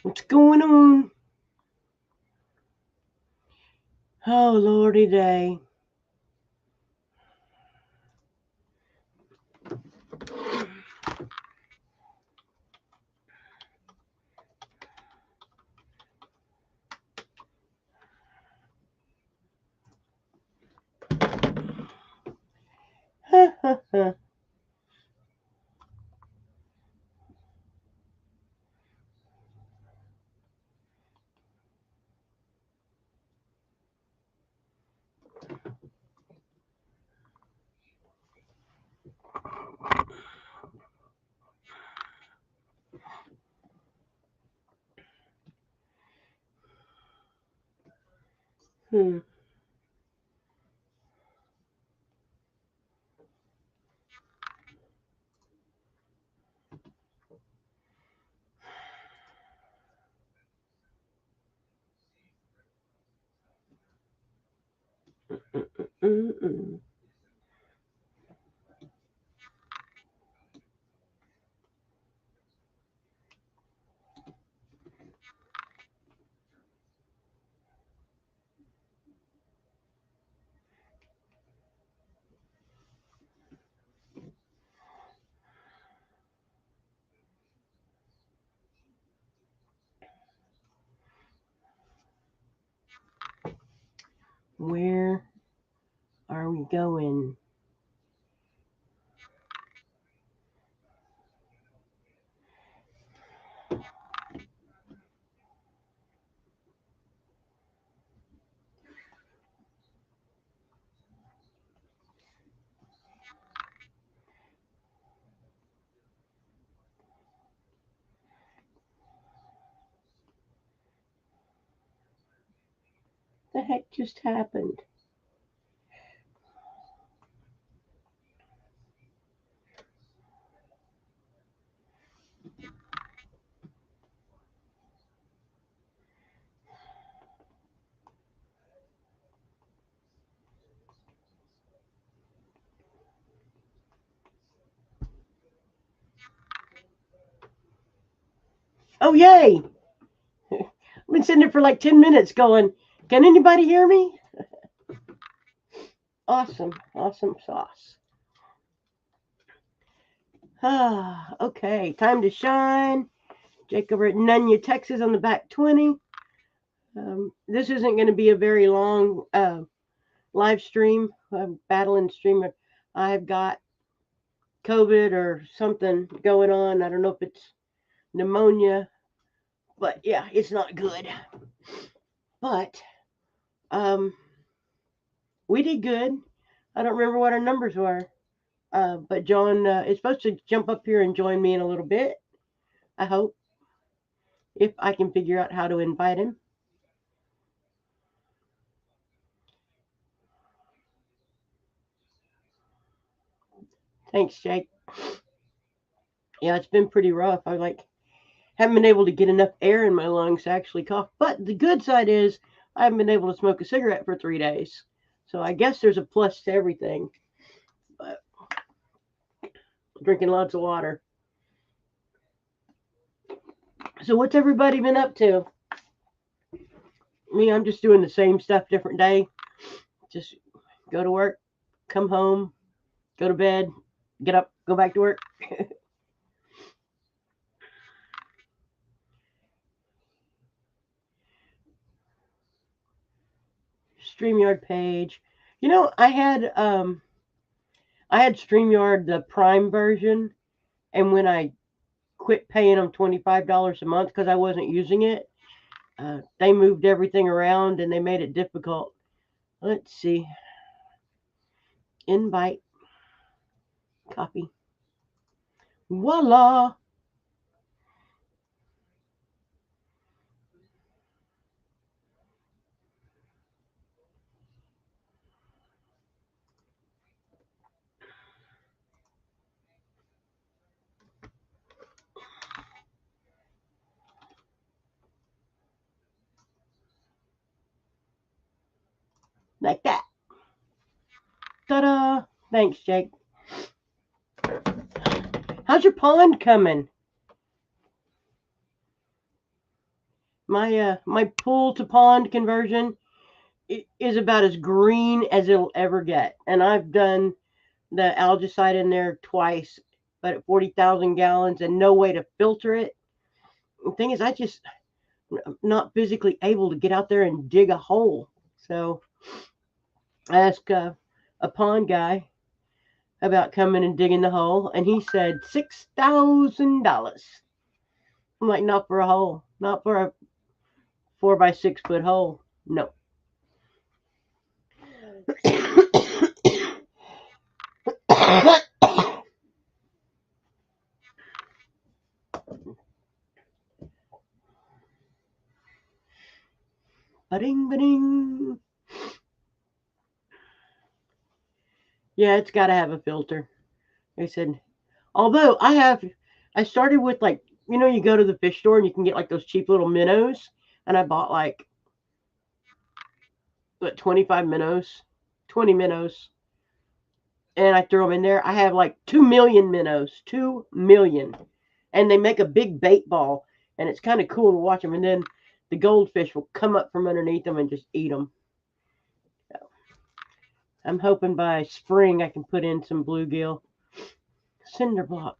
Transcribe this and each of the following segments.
What's going on? Oh, Lordy day. Ha ha ha. Hmm. Mm-mm. Where are we going? The heck just happened? Oh, yay! I've been sitting there for like 10 minutes going, can anybody hear me? Awesome. Awesome sauce. Ah, okay. Time to shine. Jake over at Nunya, Texas on the back 20. This isn't going to be a very long live stream. I'm battling streamer. I've got COVID or something going on. I don't know if it's pneumonia, but yeah, it's not good. But um, we did good. I don't remember what our numbers were. But John is supposed to jump up here and join me in a little bit. I hope, if I can figure out how to invite him. Thanks, Jake. Yeah, it's been pretty rough. I haven't been able to get enough air in my lungs to actually cough. But the good side is I haven't been able to smoke a cigarette for 3 days. So I guess there's a plus to everything. But drinking lots of water. So what's everybody been up to? Me, I'm just doing the same stuff, different day. Just go to work, come home, go to bed, get up, go back to work. StreamYard page. I had StreamYard the Prime version, and when I quit paying them $25 a month because I wasn't using it, they moved everything around and they made it difficult. Let's see. Invite, copy. Voila! Like that. Ta-da! Thanks, Jake. How's your pond coming? My pool to pond conversion is about as green as it'll ever get, and I've done the algicide in there twice, but at 40,000 gallons and no way to filter it. The thing is, I'm not physically able to get out there and dig a hole. So I asked a pond guy about coming and digging the hole, and he said $6,000. I'm like, not for a hole, not for a 4 by 6 foot hole. No. Ba-ding, ba-ding. Yeah, it's got to have a filter. They said, although I started with like, you go to the fish store and you can get like those cheap little minnows. And I bought like, what, 25 minnows, 20 minnows. And I threw them in there. I have like 2 million minnows, 2 million. And they make a big bait ball. And it's kind of cool to watch them. And then the goldfish will come up from underneath them and just eat them. So I'm hoping by spring I can put in some bluegill. Cinder block.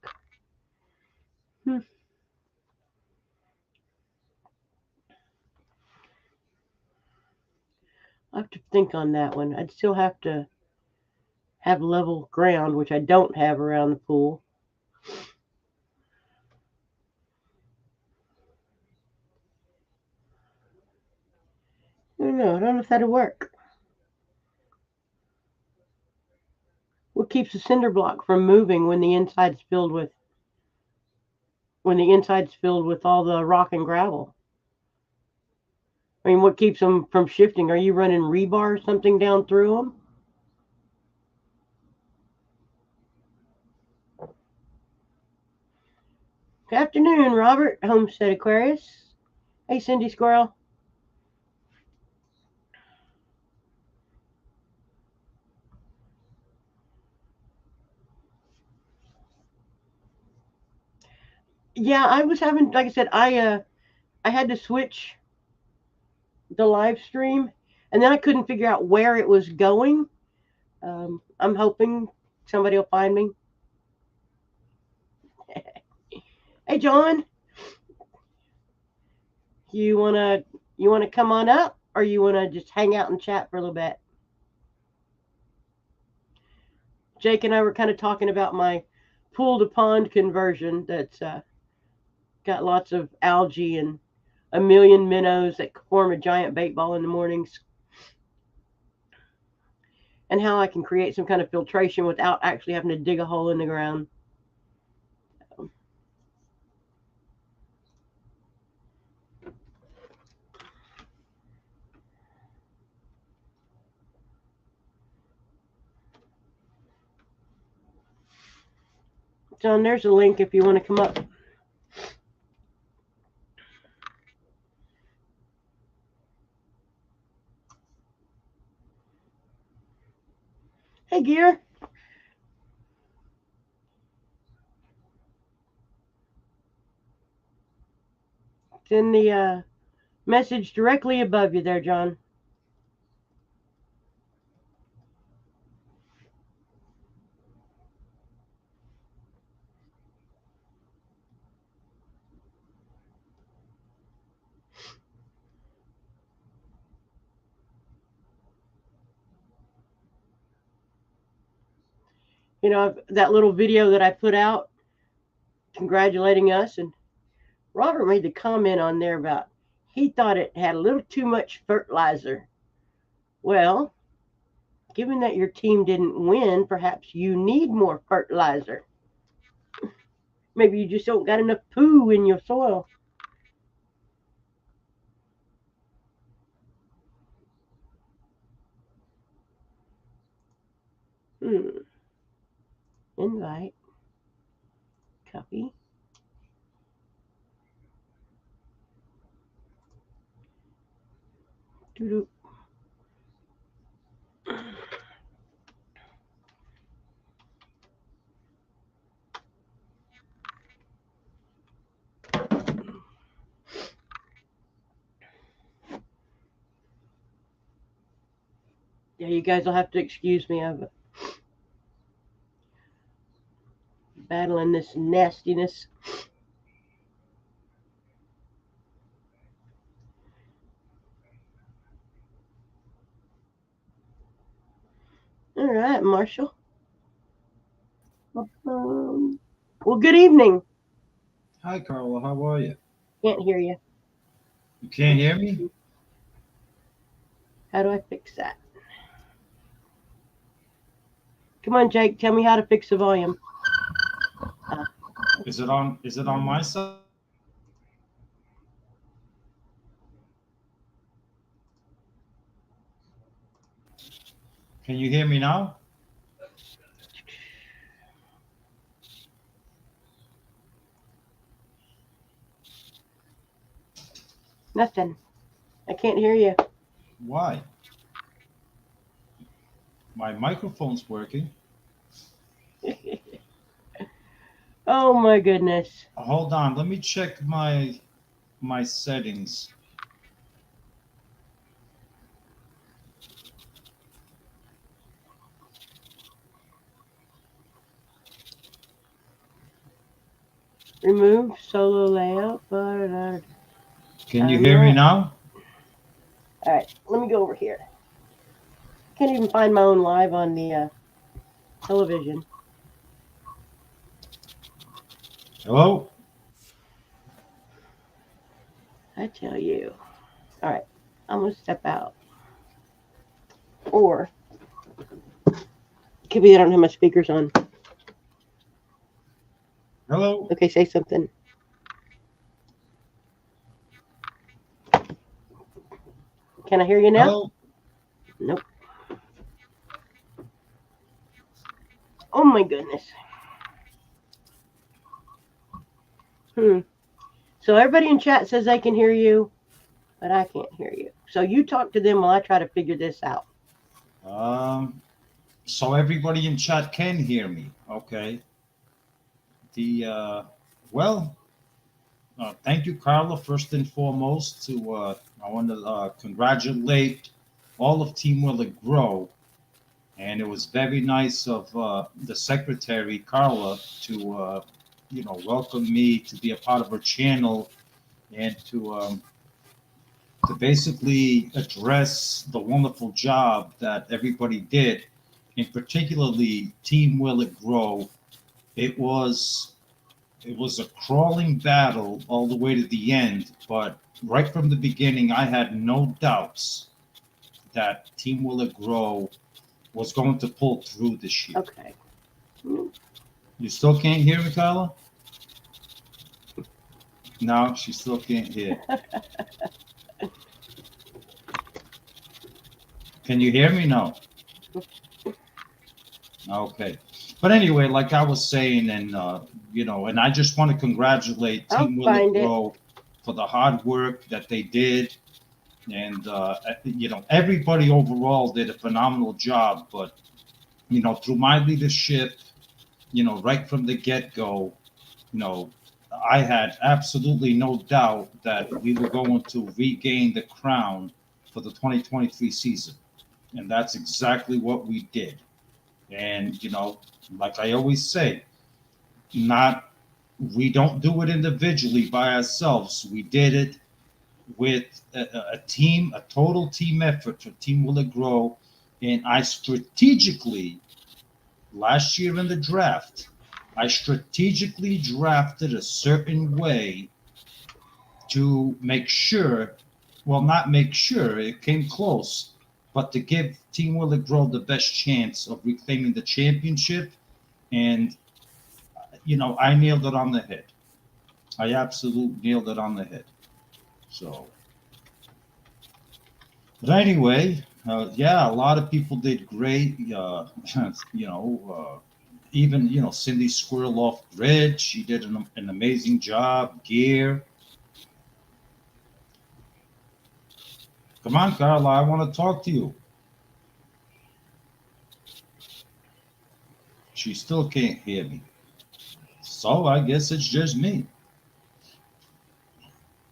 I have to think on that one. I'd still have to have level ground, which I don't have around the pool. I don't know. I don't know if that'll work. What keeps the cinder block from moving when the inside's filled with all the rock and gravel? I mean, what keeps them from shifting? Are you running rebar or something down through them? Good afternoon, Robert, Homestead Aquarius. Hey, Cindy Squirrel. Yeah, I was having, like I said, I had to switch the live stream, and then I couldn't figure out where it was going. I'm hoping somebody will find me. Hey, John, you wanna come on up, or you wanna just hang out and chat for a little bit? Jake and I were kind of talking about my pool to pond conversion that's got lots of algae and a million minnows that form a giant bait ball in the mornings, and how I can create some kind of filtration without actually having to dig a hole in the ground. John, there's a link if you want to come up. Hey, Gear. It's in the message directly above you there, John. That little video that I put out congratulating us, and Robert made the comment on there about he thought it had a little too much fertilizer. Well, given that your team didn't win, perhaps you need more fertilizer. Maybe you just don't got enough poo in your soil. Invite. Copy. Doo-doo. Yeah, you guys will have to excuse me. I'm battling this nastiness. All right, Marshall. Well, good evening. Hi, Carla. How are you? Can't hear you. You can't hear me? How do I fix that? Come on, Jake. Tell me how to fix the volume. Is it on? Is it on my side? Can you hear me now? Nothing. I can't hear you. Why? My microphone's working. Oh my goodness. Hold on. Let me check my settings. Remove solo layout. Can you hear me now? All right, let me go over here. Can't even find my own live on the television. Hello? I tell you. All right, I'm gonna step out. Or it could be I don't have my speakers on. Hello? Okay, say something. Can I hear you now? Hello? Nope. Oh my goodness. So everybody in chat says they can hear you, but I can't hear you. So you talk to them while I try to figure this out. So everybody in chat can hear me. Okay. Well, thank you, Carla. First and foremost, I want to congratulate all of Team Will It Grow. And it was very nice of the secretary, Carla, to welcome me to be a part of her channel and to basically address the wonderful job that everybody did, and particularly Team Will It Grow. It was it was a crawling battle all the way to the end, but right from the beginning, I had no doubts that Team Will It Grow was going to pull through this year. Okay. You still can't hear me, Carla? No, she still can't hear. Can you hear me? No. Okay. But anyway, like I was saying, and I just want to congratulate I'll Team Will It find it. Grow for the hard work that they did. And, everybody overall did a phenomenal job. But, through my leadership, right from the get go, I had absolutely no doubt that we were going to regain the crown for the 2023 season. And that's exactly what we did. And, like I always say, not we don't do it individually by ourselves. We did it with a team, a total team effort for Team Will It Grow. And I strategically, last year in the draft, I strategically drafted a certain way to make sure, well, not make sure, it came close, but to give Team Will It Grow the best chance of reclaiming the championship. And, I nailed it on the head. I absolutely nailed it on the head. So, but anyway, yeah, a lot of people did great. Even Cindy Squirrel off grid, she did an amazing job. Gear, come on, Carla, I want to talk to you. She still can't hear me. So I guess it's just me.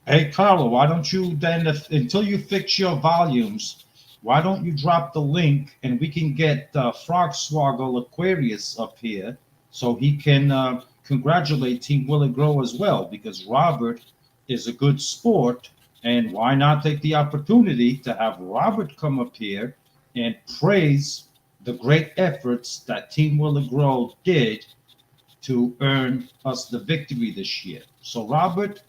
Hey, Carla, why don't you then, until you fix your volumes, why don't you drop the link and we can get Frog Swoggle Aquarius up here so he can congratulate Team Will It Grow as well, because Robert is a good sport. And why not take the opportunity to have Robert come up here and praise the great efforts that Team Will It Grow did to earn us the victory this year. So, Robert,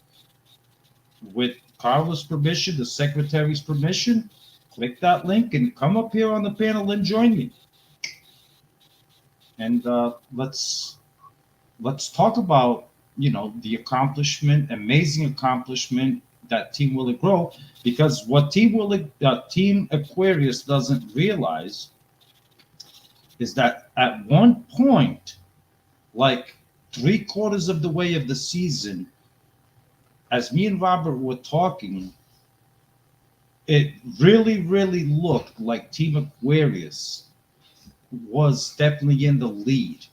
with Carla's permission, the secretary's permission, click that link and come up here on the panel and join me. And let's talk about the accomplishment, amazing accomplishment that Team Will It Grow, because what Team Aquarius doesn't realize is that at one point, like 3/4 of the way of the season, as me and Robert were talking, it really, really looked like Team Aquarius was definitely in the lead.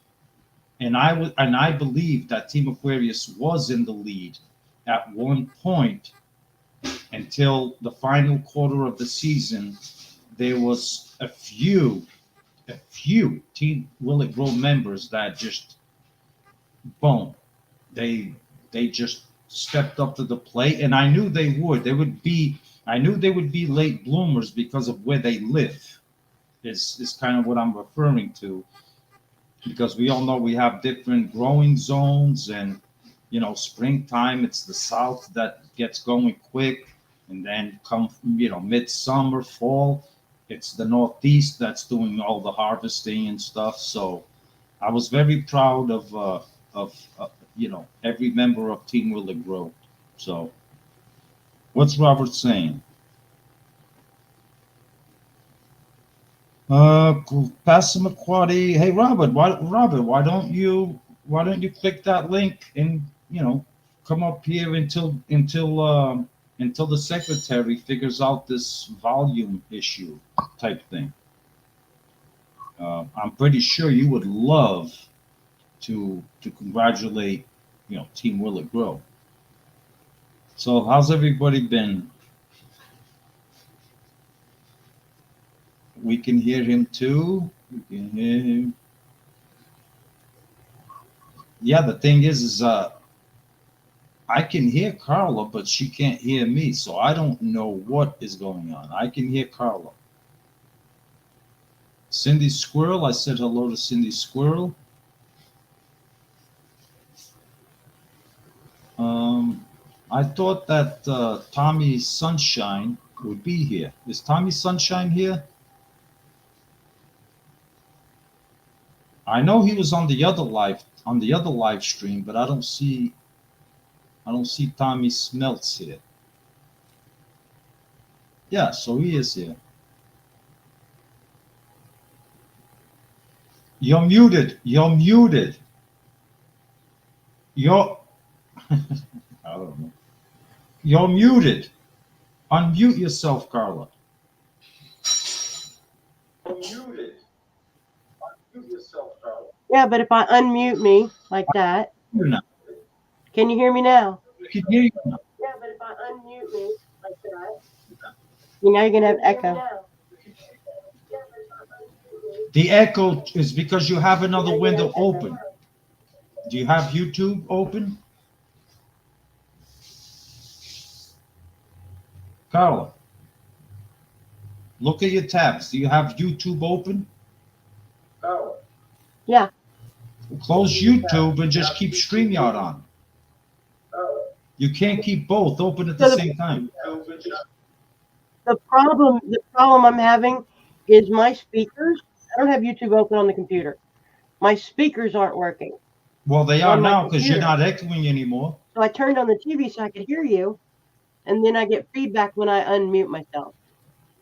And I believe that Team Aquarius was in the lead at one point until the final quarter of the season. There was a few Team Will It Grow members that just boom, they just stepped up to the plate, and I knew they would. I knew they would be late bloomers because of where they live. Is kind of what I'm referring to, because we all know we have different growing zones, and springtime, it's the south that gets going quick, and then come midsummer, fall, it's the northeast that's doing all the harvesting and stuff. So I was very proud of every member of Team Will It Grow. So what's Robert saying? Passamaquoddy. Hey Robert, why don't you click that link and come up here until the secretary figures out this volume issue type thing. I'm pretty sure you would love to congratulate Team Will It Grow. So how's everybody been? We can hear him too. We can hear him. Yeah, the thing is I can hear Carla, but she can't hear me, so I don't know what is going on. I can hear Carla. Cindy Squirrel, I said hello to Cindy Squirrel. I thought that Tommy Sunshine would be here. Is Tommy Sunshine here? I know he was on the other live stream, but I don't see Tommy Smelts here. Yeah, so he is here. You're muted. You're muted. You're I don't know. You're muted. Unmute yourself, Carla. You're muted. Unmute yourself, Carla. Yeah, but if I unmute me like that, can you hear me now? I can hear you now. Yeah, but if I unmute me like that, you're going to have echo. The echo is because you have another window open. Do you have YouTube open? Carla, look at your tabs. Do you have YouTube open? Carla. Yeah. Close YouTube and just keep StreamYard on. You can't keep both open at the same time. The problem I'm having is my speakers. I don't have YouTube open on the computer. My speakers aren't working. Well, they are now because you're not echoing anymore. So I turned on the TV so I could hear you, and then I get feedback when I unmute myself.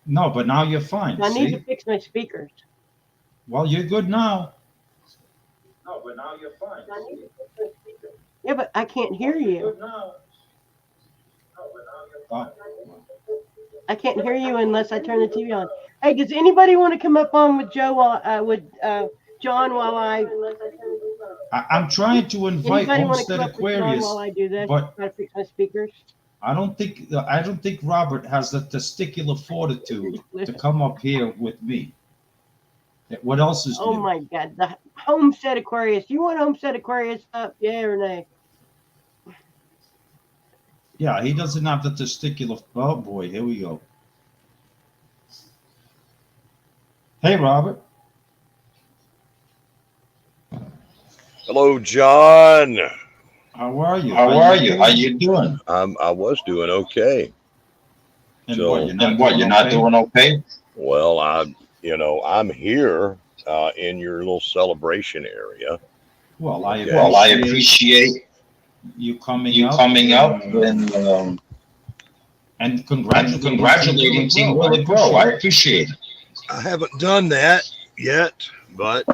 No, but now you're fine. So I need to fix my speakers. Well, you're good now. No, but now you're fine. Yeah, but I can't hear you. I can't hear you unless I turn the TV on. Hey, does anybody want to come up on with Joe John while I'm trying to invite Homestead Aquarius, while I do this, but try to fix my speakers. I don't think Robert has the testicular fortitude to come up here with me. What else is Oh new? my God, the Homestead Aquarius. You want Homestead Aquarius up? Yeah or nay? Yeah, he doesn't have the testicular. Oh boy, here we go. Hey, Robert. Hello, John. How are you? How are you? How you doing? I was doing okay. And So, what? You're not And what? doing You're not okay? doing okay? well, I'm here in your little celebration area. Well, I Okay. Well, I appreciate appreciate you coming you up coming up and and congratulating congratulating Team Will Will It It Grow. I Grow. appreciate it. I haven't done that yet, but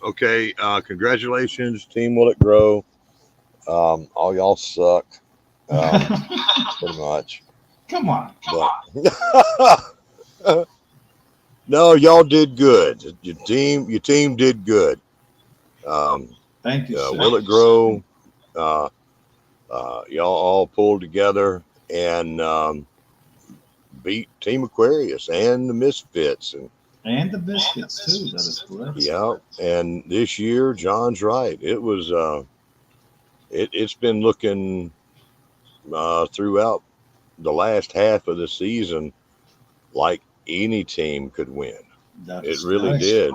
okay. Congratulations, Team Will It Grow. All y'all suck, pretty much. Come on. But no, y'all did good. Your team did good. Thank you, sir. Will It Grow? Y'all all pulled together and beat Team Aquarius and the Misfits, and And the biscuits too. That is correct. yeah. And this year, John's right. It was it's been looking throughout the last half of the season like any team could win. That It is really correct. did.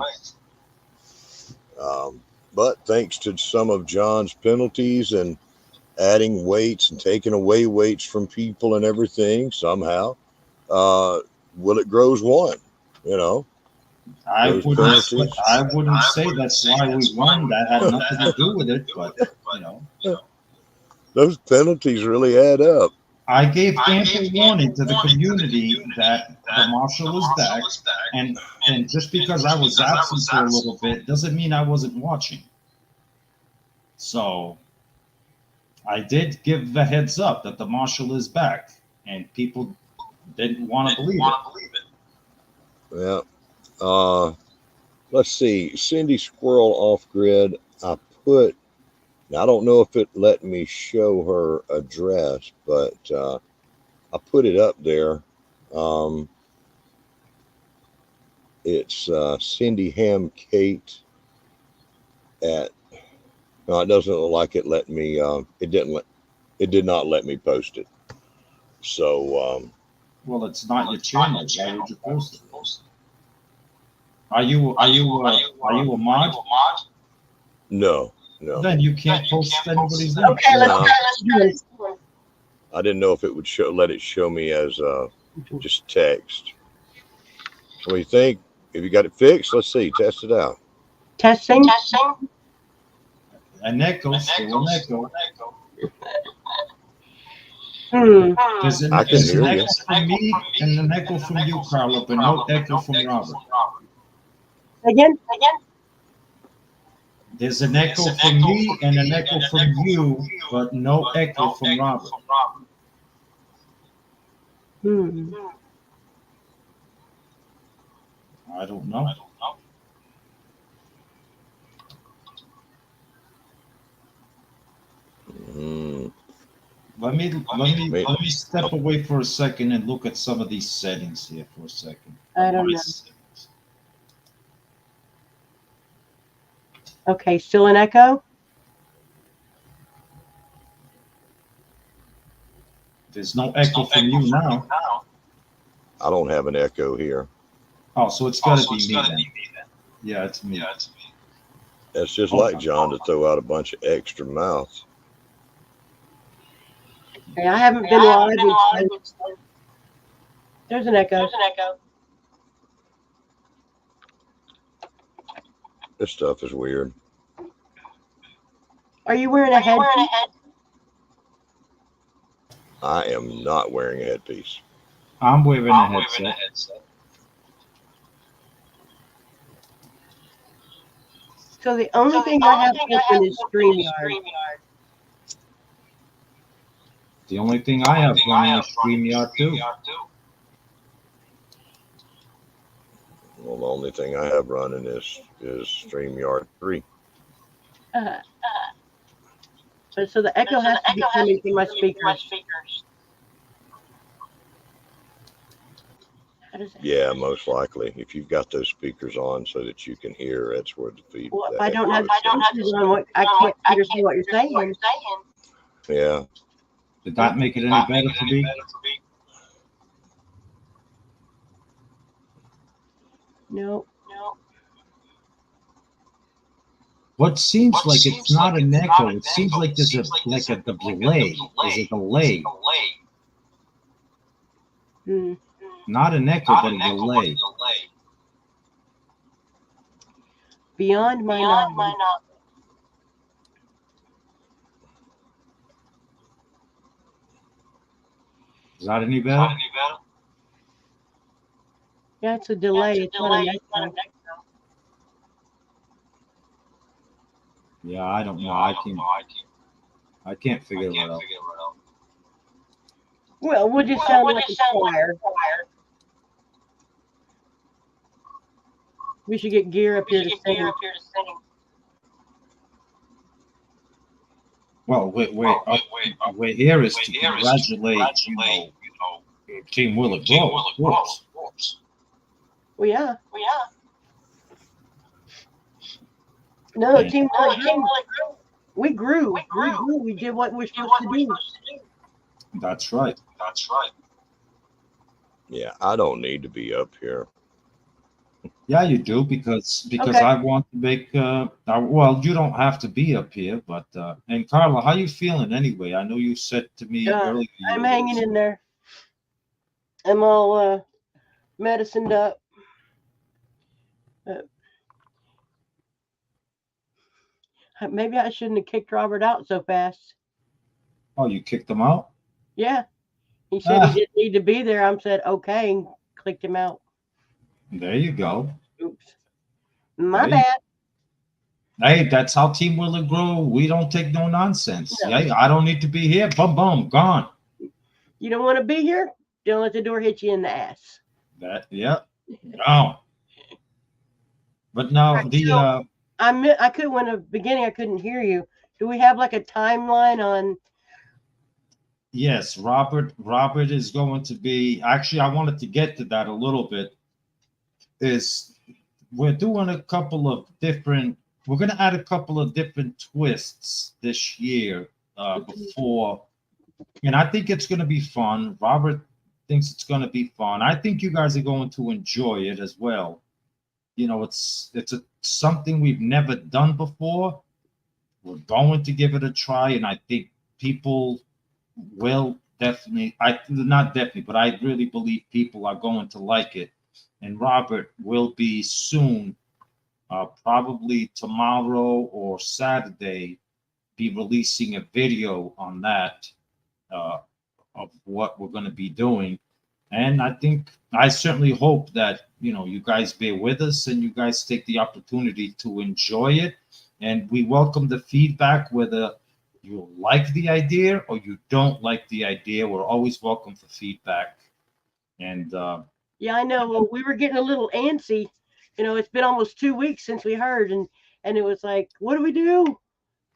But thanks to some of John's penalties and adding weights and taking away weights from people and everything, somehow, Will It Grow's won. You know, I those wouldn't. penalties. I wouldn't say that's why we won. That had nothing to do with it. But you know, Those penalties really add up. I gave ample warning to the community that the marshal is back, and just because I was absent for a little bit doesn't mean I wasn't watching. So I did give the heads up that the marshal is back, and people didn't want to believe it. Yeah. Let's see. Cindy Squirrel off grid. Now, I don't know if it let me show her address, but I put it up there. It's Cindy Ham Kate at. No, it doesn't look like it let me. It did not let me post it. So Well, it's not your channel. Why would you post it? Are you a mod? no. Then you can't post anybody's name. Okay, No. let's do this. I didn't know if it would let it show me as just text. What do you think? If you got it fixed, let's see. Test it out. Testing. An echo, still an echo. There's an, I can there's an hear you. echo from me and an echo from you, Carla, but no echo from Robert. Again. There's an echo from me and an echo from you, but no echo from Robert. I don't know. Mm. Let me step away for a second and look at some of these settings here for a second. I don't know. Okay, still an echo. There's no echo from you now. I don't have an echo here. Oh, so it's got to be me then. Yeah, it's me. It's just like John to throw out a bunch of extra mouths. Okay, I haven't been live. There's an echo. This stuff is weird. Are you wearing a headpiece? I am not wearing a headpiece. I'm wearing a headset. So the only thing I have open is StreamYard. The only thing I have running is StreamYard too. Well, the only thing I have running is StreamYard 3. So the echo has to be coming from my speakers. How does that? Yeah, most likely. If you've got those speakers on so that you can hear, that's where the feed. Well, if the I don't echo have is the coming speakers on, what I can't understand what you're saying. from. Yeah. Did that make it any better for me? No. What seems like it's not an echo. It seems like there's a delay. There's a delay. Hmm. Not an echo, but a delay. Beyond my knowledge. Is that any better? Yeah, it's a delay. It's not an echo. Yeah, I don't know. I can't figure it out. Well, we'll just sound like a choir. We should get gear up here to sing. Well, we're here is to congratulate, Team Will It Grow, of course. Well, yeah. No, Yeah. Team Will It Grow. We grew. We did what we're supposed to do. That's right. Yeah, I don't need to be up here. Yeah, you do because Okay. I want to make. Well, you don't have to be up here, but and Carla, how you feeling anyway? I know you said to me earlier. I'm hanging in there. I'm all medicined up. Maybe I shouldn't have kicked Robert out so fast. Oh, you kicked them out? Yeah. He said he didn't need to be there. I said, okay, and clicked him out. There you go. Oops. My Hey. bad. Hey, that's how Team Will It Grow. We don't take no nonsense. No. Yeah, I don't need to be here. Boom, gone. You don't want to be here? Don't let the door hit you in the ass. Yeah. No. But now I could when the beginning I couldn't hear you. Do we have like a timeline on? yes, Robert is going to be. Actually, I wanted to get to that a little bit. We're doing a couple of different. We're going to add a couple of different twists this year before, and I think it's going to be fun. Robert thinks it's going to be fun. I think you guys are going to enjoy it as well. It's something we've never done before. We're going to give it a try, and I think people will definitely. Not definitely, but I really believe people are going to like it. And Robert will be soon, probably tomorrow or Saturday, be releasing a video on that of what we're going to be doing. And I certainly hope that, you guys bear with us and you guys take the opportunity to enjoy it. And we welcome the feedback, whether you like the idea or you don't like the idea. We're always welcome for feedback. And Yeah, I know. Well, we were getting a little antsy. It's been almost 2 weeks since we heard, and it was like, what do we do?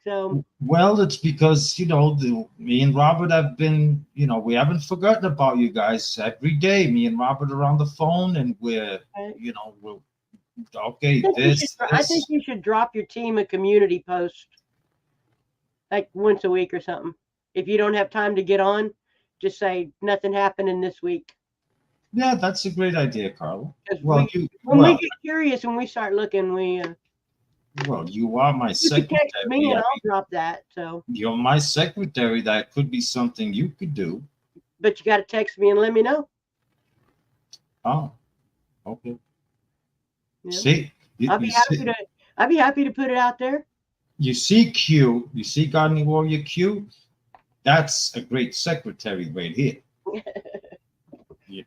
So. Well, it's because me and Robert have been, we haven't forgotten about you guys. Every day, me and Robert are on the phone, and we're okay. I think you should drop your team a community post, like once a week or something. If you don't have time to get on, just say nothing happening this week. Yeah, that's a great idea, Carla. When we get curious, when we start looking, you are my secretary. Text me and I'll drop that. So you're my secretary. That could be something you could do. But you got to text me and let me know. Oh, okay. Yeah. See, I'd be happy to put it out there. You see Q. You see Gardening Warrior Q. That's a great secretary right here.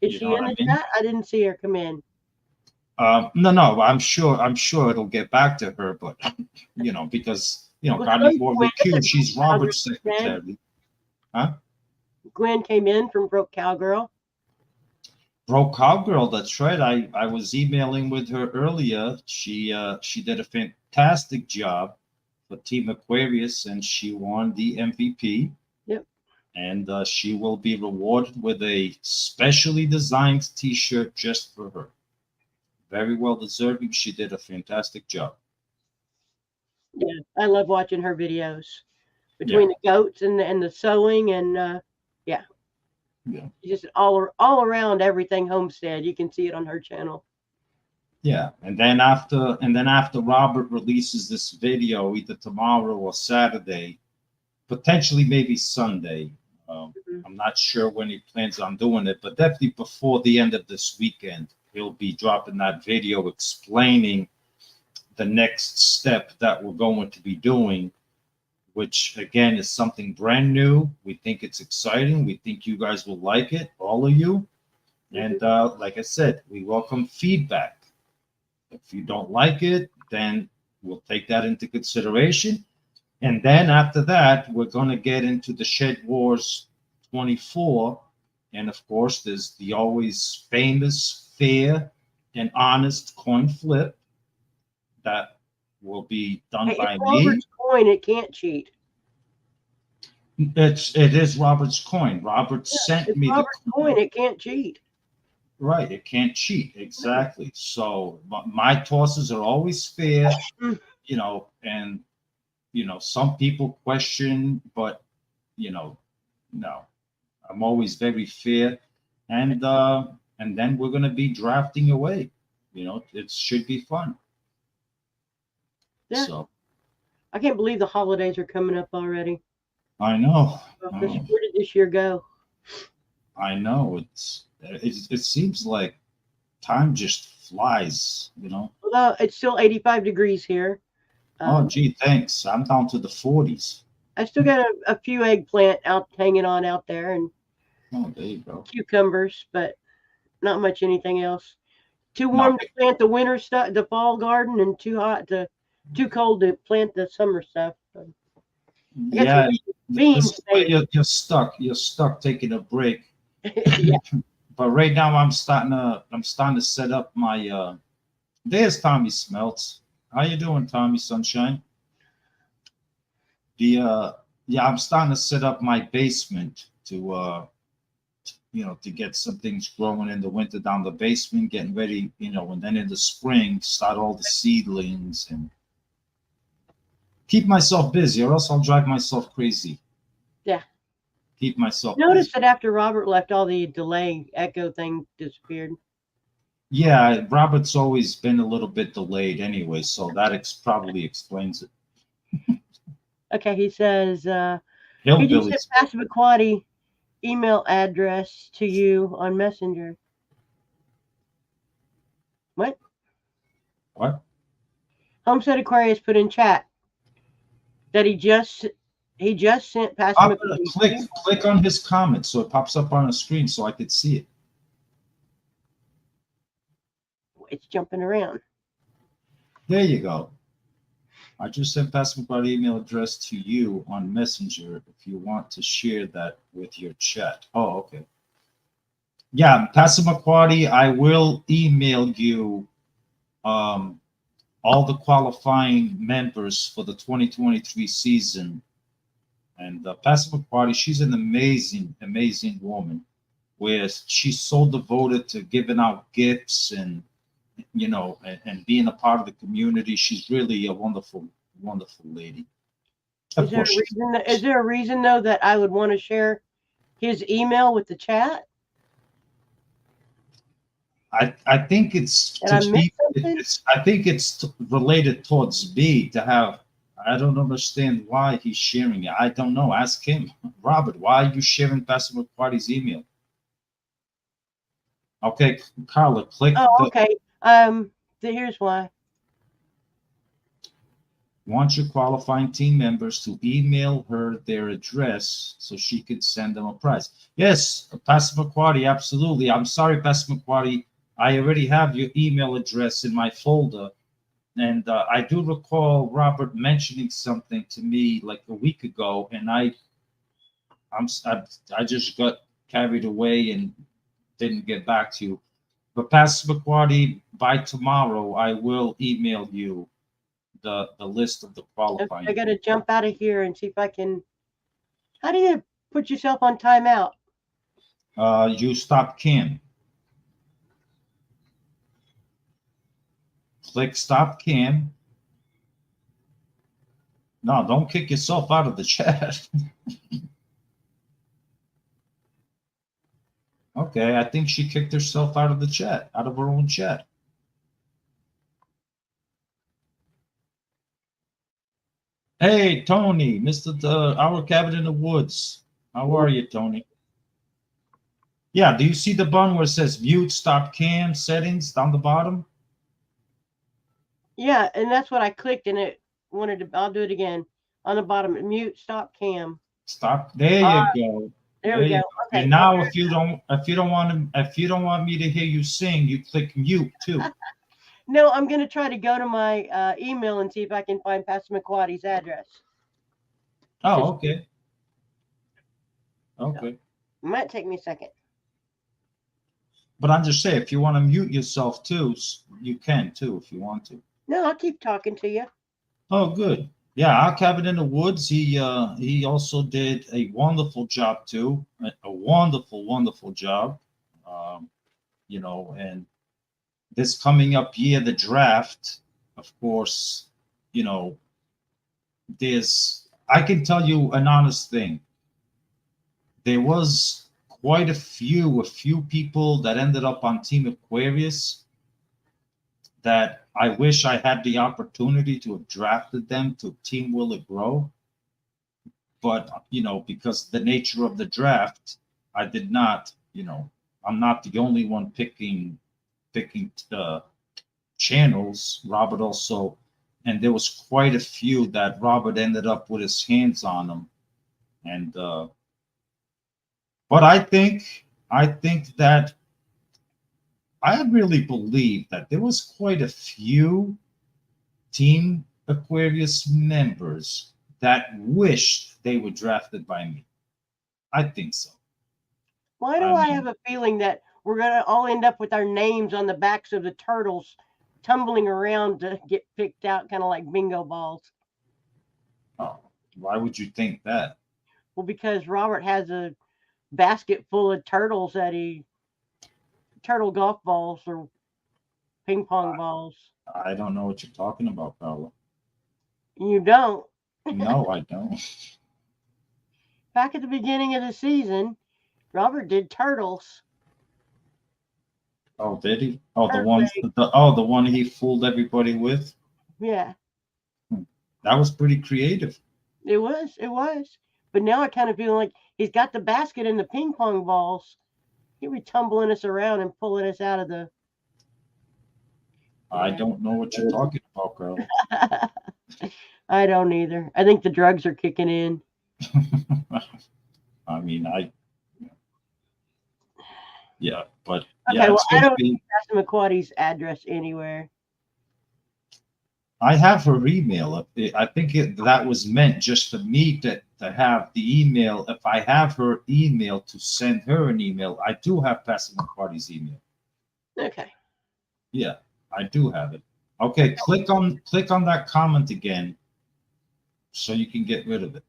Is she in the chat? I didn't see her come in. No. I'm sure it'll get back to her, but because Gardening Warrior Q, she's Robert's secretary. Huh? Gwen came in from Broke Cowgirl. Broke Cowgirl, that's right. I was emailing with her earlier. She did a fantastic job for Team Aquarius, and she won the MVP. Yep. And she will be rewarded with a specially designed T-shirt just for her. Very well deserving. She did a fantastic job. Yeah, I love watching her videos between the goats and the sewing and yeah, just all around everything homestead. You can see it on her channel. Yeah, and then after Robert releases this video, either tomorrow or Saturday, potentially maybe Sunday. I'm not sure when he plans on doing it, but definitely before the end of this weekend, he'll be dropping that video explaining the next step that we're going to be doing, which again is something brand new. We think it's exciting. We think you guys will like it, all of you. And like I said, we welcome feedback. If you don't like it, then we'll take that into consideration. And then after that, we're going to get into the Shed Wars 24. And of course, there's the always famous, fair, and honest coin flip that will be done by me. Robert's coin, it can't cheat. It is Robert's coin. Robert sent me Robert's the coin. It can't cheat. Right, it can't cheat. Exactly. So my tosses are always fair, you know, and you know, some people question, but you know, no, I'm always very fair. And then we're gonna be drafting away. You know, it should be fun. Yeah. So I can't believe the holidays are coming up already. I know. Where did this year go? I know. It seems like time just flies, you know. Although it's still 85 degrees here. Oh, gee, thanks. I'm down to the 40s. I still got a few eggplant hanging on out there, and there you go. Cucumbers, but not much anything else. Too warm to plant the winter stuff, the fall garden, and too cold to plant the summer stuff. So yeah, beans. You're stuck taking a break. Yeah. But right now I'm starting to set up my there's Tommy Smelts. How you doing, Tommy Sunshine? I'm starting to set up my basement to to get some things growing in the winter down the basement, getting ready, and then in the spring start all the seedlings and keep myself busy, or else I'll drive myself crazy. Yeah. Keep myself Notice busy. that after Robert left, all the delay echo thing disappeared. Yeah, Robert's always been a little bit delayed anyway, so that probably explains it. Okay, he says, he just sent Passamaquoddy email address to you on Messenger. What? What? Homestead Aquarius put in chat that he just sent Passamaquoddy. Click on his comment so it pops up on the screen so I could see it. It's jumping around. There you go. I just sent Passamaquoddy email address to you on Messenger if you want to share that with your chat. Oh, okay. Yeah, Passamaquoddy, I will email you all the qualifying members for the 2023 season. And Passamaquoddy, she's an amazing, amazing woman, where she's so devoted to giving out gifts and and being a part of the community. She's really a wonderful, wonderful lady. Is there a reason though that I would want to share his email with the chat? I think it's related towards me to have. I don't understand why he's sharing it. I don't know. Ask him. Robert, why are you sharing Passamaquoddy's email? Okay, Carla, click. Oh, okay. Here's why. Want your qualifying team members to email her their address so she could send them a prize. Yes, Passamaquoddy, absolutely. I'm sorry, Passamaquoddy. I already have your email address in my folder. And I do recall Robert mentioning something to me like a week ago, and I just got carried away and didn't get back to you. But Passamaquoddy, by tomorrow, I will email you the list of the Okay, qualifying. I got to jump out of here and see if I can. How do you put yourself on timeout? You stop cam. Click stop cam. No, don't kick yourself out of the chat. Okay, I think she kicked herself out of the chat, out of her own chat. Hey, Tony, Our Cabin in the Woods. How are you, Tony? Yeah, do you see the button where it says mute, stop cam, settings down the bottom? Yeah, and that's what I clicked, and it wanted to. I'll do it again on the bottom. Mute, stop cam. Stop. There you go. There we you go. Okay. And now, if you don't want me to hear you sing, you click mute too. No, I'm gonna try to go to my email and see if I can find Pastor McQuarrie's address. Oh, okay. Okay. It might take me a second. But I'm just saying, if you want to mute yourself too, you can too if you want to. No, I'll keep talking to you. Oh, good. Yeah, Our Cabin in the Woods. He also did a wonderful job too. A wonderful job. You know, and this coming up year, the draft, of course, you know, I can tell you an honest thing. There was quite a few people that ended up on Team Aquarius that I wish I had the opportunity to have drafted them to Team Will It Grow. But, you know, because the nature of the draft, I did not, you know, I'm not the only one picking channels. Robert also, and there was quite a few that Robert ended up with his hands on them. And, but I think that I really believe that there was quite a few Team Aquarius members that wished they were drafted by me. I think so. Why do I have a feeling that we're gonna all end up with our names on the backs of the turtles, tumbling around to get picked out, kind of like bingo balls? Oh, why would you think that? Well, because Robert has a basket full of turtles turtle golf balls or ping pong balls. I don't know what you're talking about, Carla. You don't. No, I don't. Back at the beginning of the season, Robert did turtles. Oh, did he? Oh, the one he fooled everybody with. Yeah. That was pretty creative. It was. But now I kind of feel like he's got the basket and the ping pong balls. He'll be tumbling us around and pulling us out of the. I don't know what you're talking about, Carla. I don't either. I think the drugs are kicking in. I mean, yeah, but okay, yeah, well, I don't see Pastor McQuarrie's address anywhere. I have her email. I think that was meant just for me to have the email. If I have her email to send her an email, I do have Pastor McQuarrie's email. Okay. Yeah, I do have it. Okay, click on that comment again, so you can get rid of it.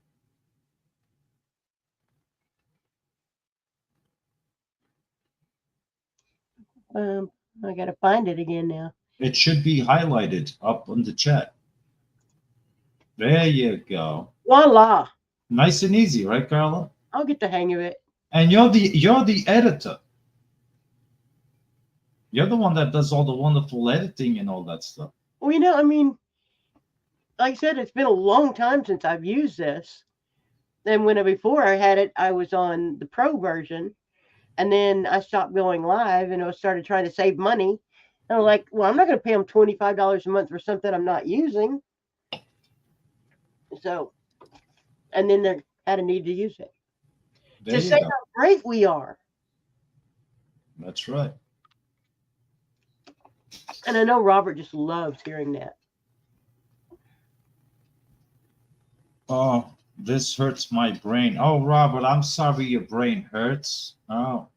I gotta find it again now. It should be highlighted up on the chat. There you go. Voila. Nice and easy, right, Carla? I'll get the hang of it. And you're the editor. You're the one that does all the wonderful editing and all that stuff. Well, you know, I mean, like I said, it's been a long time since I've used this. And before I had it, I was on the pro version. And then I stopped going live and I started trying to save money. And I'm like, well, I'm not going to pay them $25 a month for something I'm not using. So, and then they had a need to use it. There to say how great we are. That's right. And I know Robert just loves hearing that. Oh, this hurts my brain. Oh, Robert, I'm sorry your brain hurts. Oh.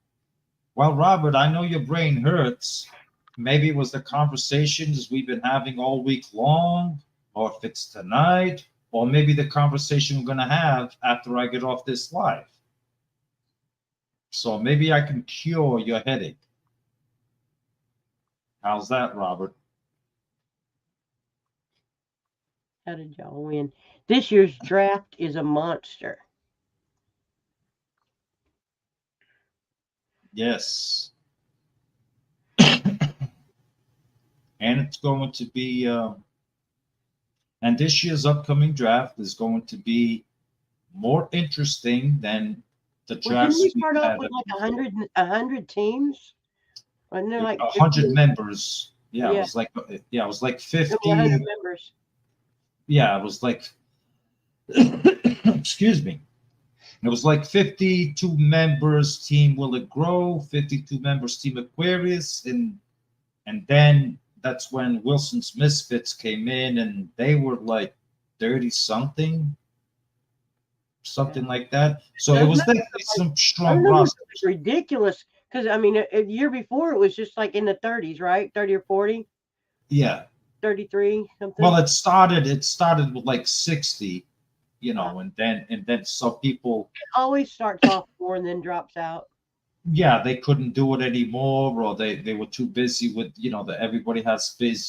Well, Robert, I know your brain hurts. Maybe it was the conversations we've been having all week long, or if it's tonight, or maybe the conversation we're going to have after I get off this live. So maybe I can cure your headache. How's that, Robert? How did y'all win? This year's draft is a monster. Yes. And it's going to be, and this year's upcoming draft is going to be more interesting than the Well, drafts didn't we we start off had with like before. 100 teams? Wasn't there like 100 50? members. Yeah, Yeah. It was like There were 50. 100 members. Yeah, it was like excuse me. It was like 52 members team Will It Grow, 52 members team Aquarius, and then that's when Wilson's Misfits came in, and they were like 30 something like that. So it was definitely some strong rosters. It's ridiculous because I mean, a year before it was just like in the 30s, right? 30 or 40, Yeah. 33 something. Well, it started with like 60, you know, and then some people It always starts off more and then drops out. Yeah, they couldn't do it anymore, or they were too busy with, you know, that everybody has busy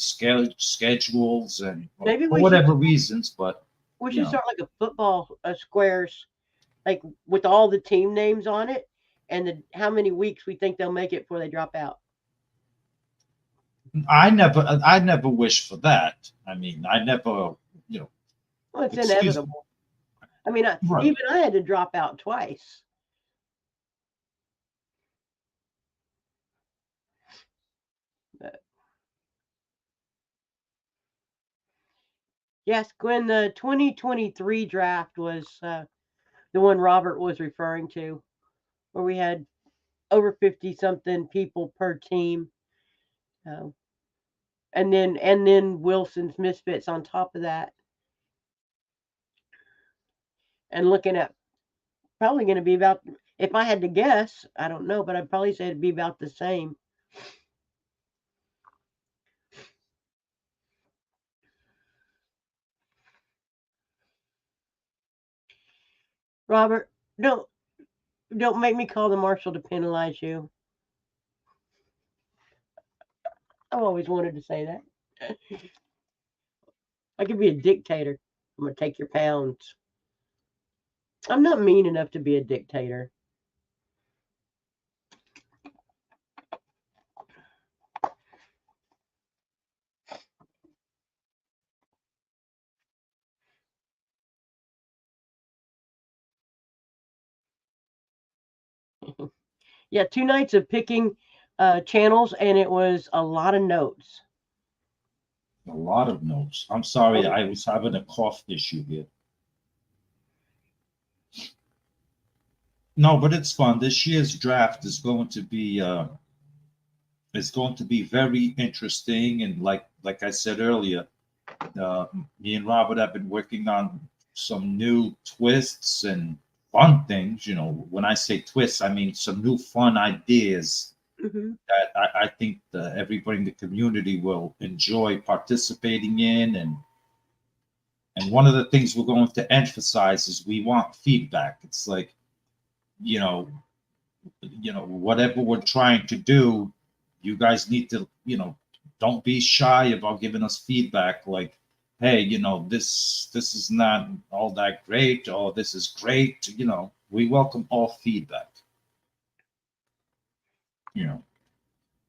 schedules and Maybe for we whatever reasons, but We you should know. start like a football squares, like with all the team names on it, and how many weeks we think they'll make it before they drop out. I never wish for that. I mean, I never, you know. Well, it's Excuse inevitable. I mean, Right. even I had to drop out twice. But yes, Gwen, the 2023 draft was the one Robert was referring to, where we had over 50 something people per team. And then Wilson's Misfits on top of that. And looking at probably going to be about, if I had to guess, I don't know, but I'd probably say it'd be about the same. Robert, don't make me call the marshal to penalize you. I've always wanted to say that. I could be a dictator. I'm going to take your pounds. I'm not mean enough to be a dictator. Yeah, 2 nights of picking channels, and it was a lot of notes. A lot of notes. I'm sorry, I was having a cough issue here. No, but it's fun. This year's draft is going to be very interesting, and like I said earlier, me and Robert have been working on some new twists and fun things. You know, when I say twists, I mean some new fun ideas that I think everybody in the community will enjoy participating in. And one of the things we're going to emphasize is we want feedback. It's like, you know, whatever we're trying to do, you guys need to, don't be shy about giving us feedback. Like, hey, this is not all that great, or this is great. We welcome all feedback.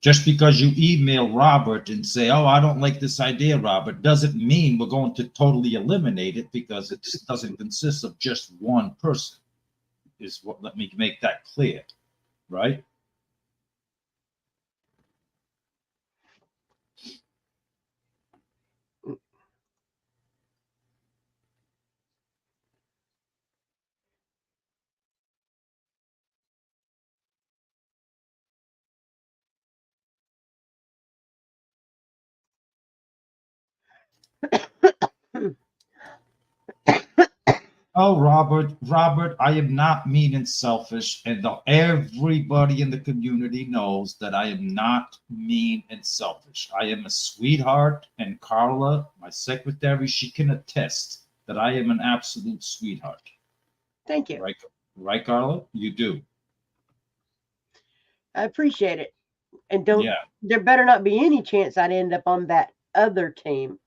Just because you email Robert and say, oh, I don't like this idea, Robert, doesn't mean we're going to totally eliminate it, because it doesn't consist of just one person. Let me make that clear, right? Oh, Robert, I am not mean and selfish, and everybody in the community knows that I am not mean and selfish. I am a sweetheart, and Carla, my secretary, she can attest that I am an absolute sweetheart. Thank you. Right, Carla? You do. I appreciate it. And Yeah. there better not be any chance I'd end up on that other team.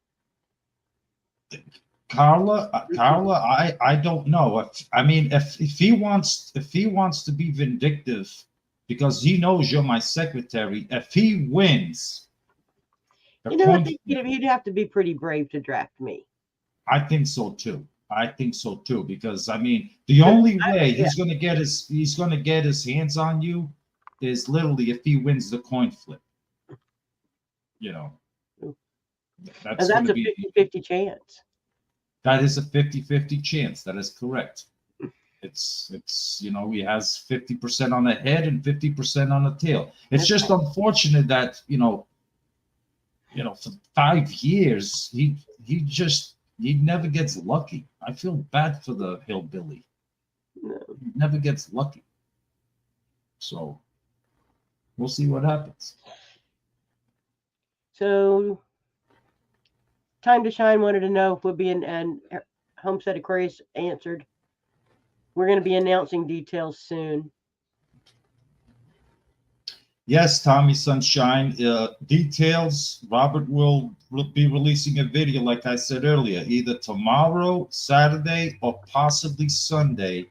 Carla, I don't know. If he wants to be vindictive, because he knows you're my secretary, if he wins, You know, I think he'd have to be pretty brave to draft me. I think so too. Because the only way he's gonna get his hands on you is literally if he wins the coin flip. You know, that's a 50-50 chance. That is a 50-50 chance. That is correct. It's he has 50% on the head and 50% on the tail. It's just unfortunate that for 5 years he never gets lucky. I feel bad for the hillbilly. No. He never gets lucky. So we'll see what happens. So Time to Shine wanted to know if we'll be in Homestead Aquarius answered. We're going to be announcing details soon. Yes, Tommy Sunshine. Details. Robert will be releasing a video, like I said earlier, either tomorrow, Saturday, or possibly Sunday.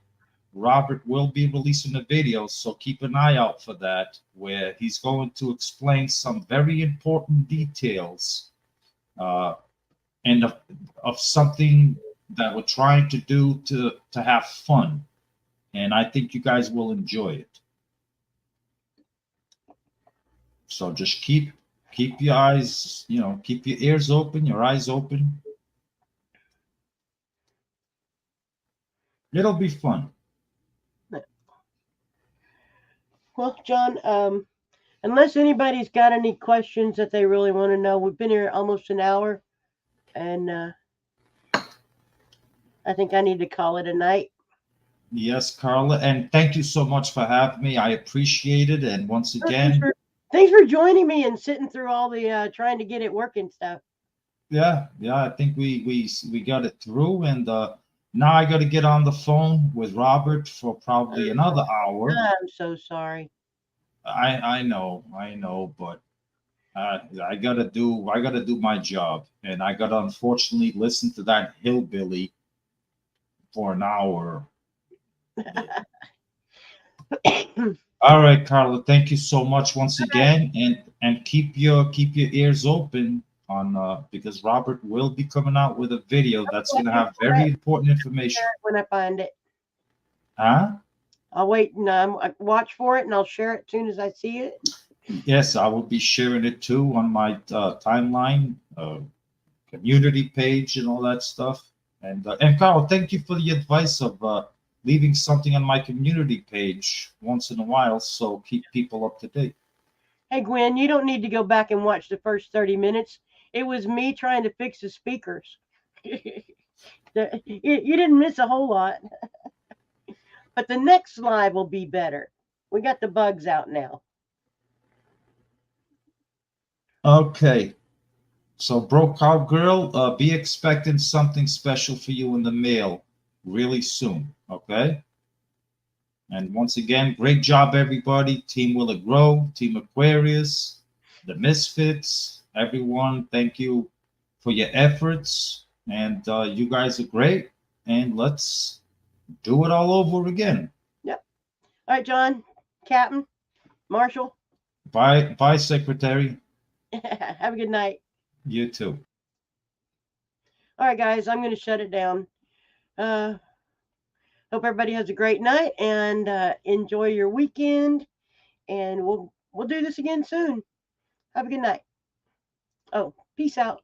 Robert will be releasing a video, so keep an eye out for that, where he's going to explain some very important details and of something that we're trying to do to have fun. And I think you guys will enjoy it. So just keep your eyes, keep your ears open, your eyes open. It'll be fun. Well, John, unless anybody's got any questions that they really want to know, we've been here almost an hour, and I think I need to call it a night. Yes, Carla, and thank you so much for having me. I appreciate it. And once again, thanks for joining me and sitting through all the trying to get it working stuff. Yeah, I think we got it through, and now I got to get on the phone with Robert for probably another hour. I'm so sorry. I know, but I gotta do my job, and I gotta unfortunately listen to that hillbilly for an hour. All right, Carla, thank you so much once again, and keep your ears open on because Robert will be coming out with a video that's going to have very important information when I find it. Huh? I'll wait and watch for it, and I'll share it as soon as I see it. Yes, I will be sharing it too on my timeline, community page, and all that stuff. And Carl, thank you for the advice of leaving something on my community page once in a while, so keep people up to date. Hey, Gwen, you don't need to go back and watch the first 30 minutes. It was me trying to fix the speakers. You didn't miss a whole lot. But the next live will be better. We got the bugs out now. Okay. So, Broke Cow Girl, be expecting something special for you in the mail really soon, okay? And once again, great job, everybody. Team Will It Grow, Team Aquarius, the Misfits, everyone, thank you for your efforts. And you guys are great. And let's do it all over again. Yep. All right, John, Captain, Marshall. Bye, Secretary. Have a good night. You too. All right, guys, I'm going to shut it down. Hope everybody has a great night and enjoy your weekend. And we'll do this again soon. Have a good night. Oh, peace out.